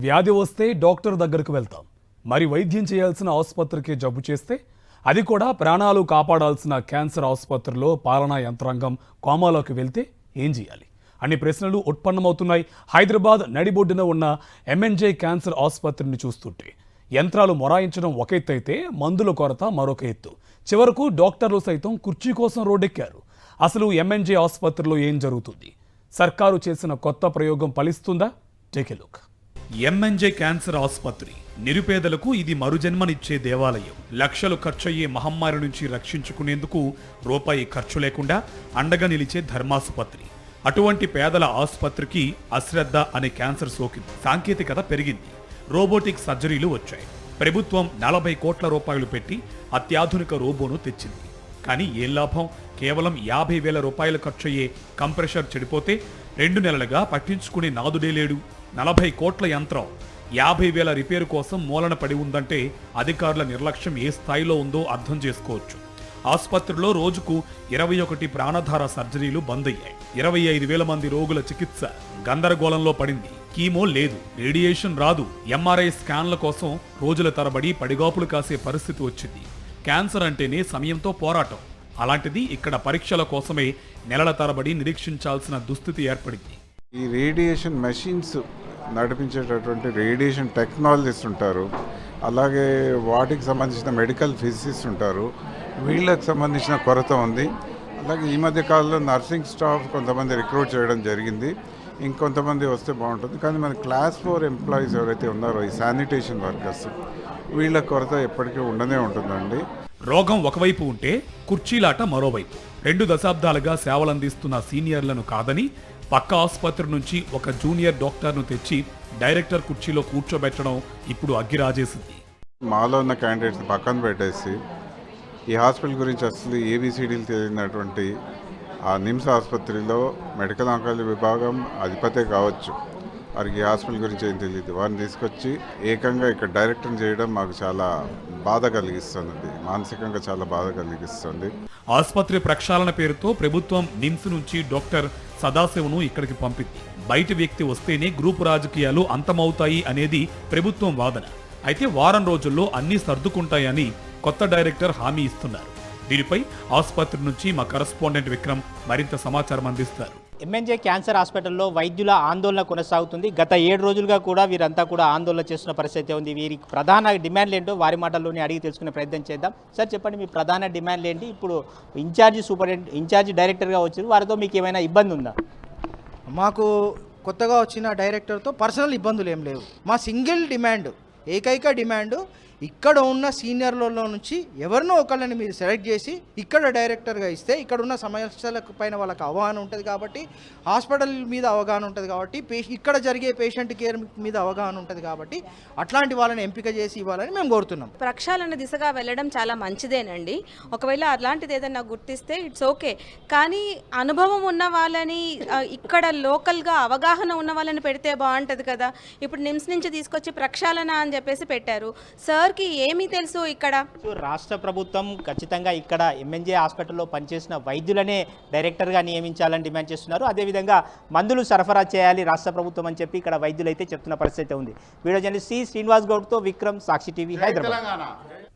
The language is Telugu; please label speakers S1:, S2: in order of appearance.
S1: వ్యాధి వస్తే డాక్టర్ దగ్గరకు వెళ్తాం, మరి వైద్యం చేయాల్సిన ఆసుపత్రికి జబ్బు చేస్తే అది కూడా ప్రాణాలు కాపాడాల్సిన క్యాన్సర్ ఆసుపత్రిలో పాలనా యంత్రాంగం కోమాలోకి వెళ్తే ఏం చేయాలి అనే ప్రశ్నలు ఉత్పన్నమవుతున్నాయి. హైదరాబాద్ నడిబొడ్డున ఉన్న ఎంఎన్జే క్యాన్సర్ ఆసుపత్రిని చూస్తుంటే యంత్రాలు మొరాయించడం ఒక ఎత్తు అయితే మందుల కొరత మరొక ఎత్తు. చివరకు డాక్టర్లు సైతం కుర్చీ కోసం రోడ్డెక్కారు. అసలు ఎంఎన్జే ఆసుపత్రిలో ఏం జరుగుతుంది? సర్కారు చేసిన కొత్త ప్రయోగం ఫలిస్తుందా? Take a look. MNJ cancer ఆసుపత్రి నిరుపేదలకు ఇది మరుజన్మనిచ్చే దేవాలయం. లక్షలు ఖర్చయ్యే మహమ్మారి నుంచి రక్షించుకునేందుకు రూపాయి ఖర్చు లేకుండా అండగా నిలిచే ధర్మాసుపత్రి. అటువంటి పేదల ఆసుపత్రికి అశ్రద్ధ అనే క్యాన్సర్ సోకింది. సాంకేతికత పెరిగింది, రోబోటిక్ సర్జరీలు వచ్చాయి. ప్రభుత్వం 40 కోట్ల రూపాయలు పెట్టి అత్యాధునిక రోబోను తెచ్చింది. కానీ ఏం లాభం? కేవలం 50,000 రూపాయలు ఖర్చయ్యే కంప్రెషర్ చెడిపోతే 2 నెలలుగా పట్టించుకునే నాదుడే లేడు. 40 కోట్ల యంత్రం 50,000 రిపేరు కోసం మూలన పడి ఉందంటే అధికారుల నిర్లక్ష్యం ఏ స్థాయిలో ఉందో అర్థం చేసుకోవచ్చు. ఆసుపత్రిలో రోజుకు 21 ప్రాణధార సర్జరీలు బంద్ అయ్యాయి. 25,000 మంది రోగుల చికిత్స గందరగోళంలో పడింది. కీమో లేదు, రేడియేషన్ రాదు, ఎంఆర్ఐ స్కాన్ల కోసం రోజుల తరబడి పడిగాపులు కాసే పరిస్థితి వచ్చింది. క్యాన్సర్ అంటేనే సమయంతో పోరాటం. అలాంటిది ఇక్కడ పరీక్షల కోసమే నెలల తరబడి నిరీక్షించాల్సిన దుస్థితి ఏర్పడింది.
S2: ఈ రేడియేషన్ మెషిన్స్ నడిపించేటటువంటి రేడియేషన్ టెక్నాలజిస్ట్ ఉంటారు, అలాగే వాటికి సంబంధించిన మెడికల్ ఫిజిసిస్ట్ ఉంటారు. వీళ్ళకి సంబంధించిన కొరత ఉంది. అలాగే ఈ మధ్య కాలంలో నర్సింగ్ స్టాఫ్ కొంతమంది రిక్రూట్ చేయడం జరిగింది. ఇంకొంతమంది వస్తే బాగుంటుంది. కానీ మన క్లాస్ 4 ఎంప్లాయీస్ ఎవరైతే ఉన్నారో ఈ శానిటేషన్ వర్కర్స్, వీళ్ళ కొరత ఎప్పటికీ ఉండనే ఉంటుందండి.
S1: రోగం ఒకవైపు ఉంటే కుర్చీలాట మరోవైపు. 2 దశాబ్దాలుగా సేవలందిస్తున్న సీనియర్లను కాదని పక్క ఆసుపత్రి నుంచి ఒక జూనియర్ డాక్టర్ను తెచ్చి డైరెక్టర్ కుర్చీలో కూర్చోబెట్టడం ఇప్పుడు అగ్గిరాజేసింది.
S2: మాలో ఉన్న క్యాండిడేట్స్ పక్కన పెట్టేసి ఈ హాస్పిటల్ గురించి అసలు ఏబిసిడీలు తెలియనటువంటి ఆ నిమ్స్ ఆసుపత్రిలో మెడికల్ ఆంకాలజీ విభాగం అధిపతే కావచ్చు, వారికి ఈ హాస్పిటల్ గురించి ఏం తెలియదు, వారిని తీసుకొచ్చి ఏకంగా ఇక్కడ డైరెక్టర్ చేయడం మాకు చాలా బాధ కలిగిస్తుంది. మానసికంగా చాలా బాధ కలిగిస్తుంది.
S1: ఆసుపత్రి ప్రక్షాళన పేరుతో ప్రభుత్వం నిమ్స్ నుంచి డాక్టర్ సదాశివను ఇక్కడికి పంపింది. బయట వ్యక్తి వస్తేనే గ్రూపు రాజకీయాలు అంతమవుతాయి అనేది ప్రభుత్వం వాదన. అయితే వారం రోజుల్లో అన్నీ సర్దుకుంటాయని కొత్త డైరెక్టర్ హామీ ఇస్తున్నారు. దీనిపై ఆసుపత్రి నుంచి మా కరెస్పాండెంట్ విక్రమ్ మరింత సమాచారం అందిస్తారు.
S3: ఎంఎన్జే క్యాన్సర్ హాస్పిటల్లో వైద్యుల ఆందోళన కొనసాగుతుంది. గత 7 రోజులుగా కూడా వీరంతా కూడా ఆందోళన చేస్తున్న పరిస్థితి ఉంది. వీరికి ప్రధాన డిమాండ్లు ఏంటో వారి మాటల్లోనే అడిగి తెలుసుకునే ప్రయత్నం చేద్దాం. సార్ చెప్పండి, మీ ప్రధాన డిమాండ్లు ఏంటి? ఇప్పుడు ఇన్ఛార్జి డైరెక్టర్గా వచ్చారు, వారితో మీకు ఏమైనా ఇబ్బంది ఉందా?
S4: మాకు కొత్తగా వచ్చిన డైరెక్టర్తో పర్సనల్ ఇబ్బందులు ఏం లేవు. మా సింగిల్ డిమాండ్, ఏకైక డిమాండ్, ఇక్కడ ఉన్న సీనియర్లలో నుంచి ఎవరినో ఒకళ్ళని మీరు సెలెక్ట్ చేసి ఇక్కడ డైరెక్టర్గా ఇస్తే ఇక్కడ ఉన్న సమస్యల పైన వాళ్ళకి అవగాహన ఉంటుంది కాబట్టి, హాస్పిటల్ మీద అవగాహన ఉంటుంది కాబట్టి, ఇక్కడ జరిగే పేషెంట్ కేర్ మీద అవగాహన ఉంటుంది కాబట్టి అట్లాంటి వాళ్ళని ఎంపిక చేసి ఇవ్వాలని మేము కోరుతున్నాం.
S5: ప్రక్షాళన దిశగా వెళ్ళడం చాలా మంచిదేనండి. ఒకవేళ అలాంటిది ఏదైనా గుర్తిస్తే ఇట్స్ ఓకే. కానీ అనుభవం ఉన్న వాళ్ళని, ఇక్కడ లోకల్గా అవగాహన ఉన్న వాళ్ళని పెడితే బాగుంటుంది కదా. ఇప్పుడు నిమ్స్ నుంచి తీసుకొచ్చి ప్రక్షాళన అని చెప్పేసి పెట్టారు. సార్ ఏమీ తెలుసు ఇక్కడ?
S3: రాష్ట్ర ప్రభుత్వం ఖచ్చితంగా ఇక్కడ ఎంఎన్జే హాస్పిటల్లో పనిచేసిన వైద్యులనే డైరెక్టర్గా నియమించాలని డిమాండ్ చేస్తున్నారు. అదేవిధంగా మందులు సరఫరా చేయాలి రాష్ట్ర ప్రభుత్వం అని చెప్పి ఇక్కడ వైద్యులు అయితే చెప్తున్న పరిస్థితి ఉంది. వీడియో జర్నలిస్ట్ శ్రీనివాస్ గౌడ్తో విక్రమ్, సాక్షి టీవీ, హైదరాబాద్.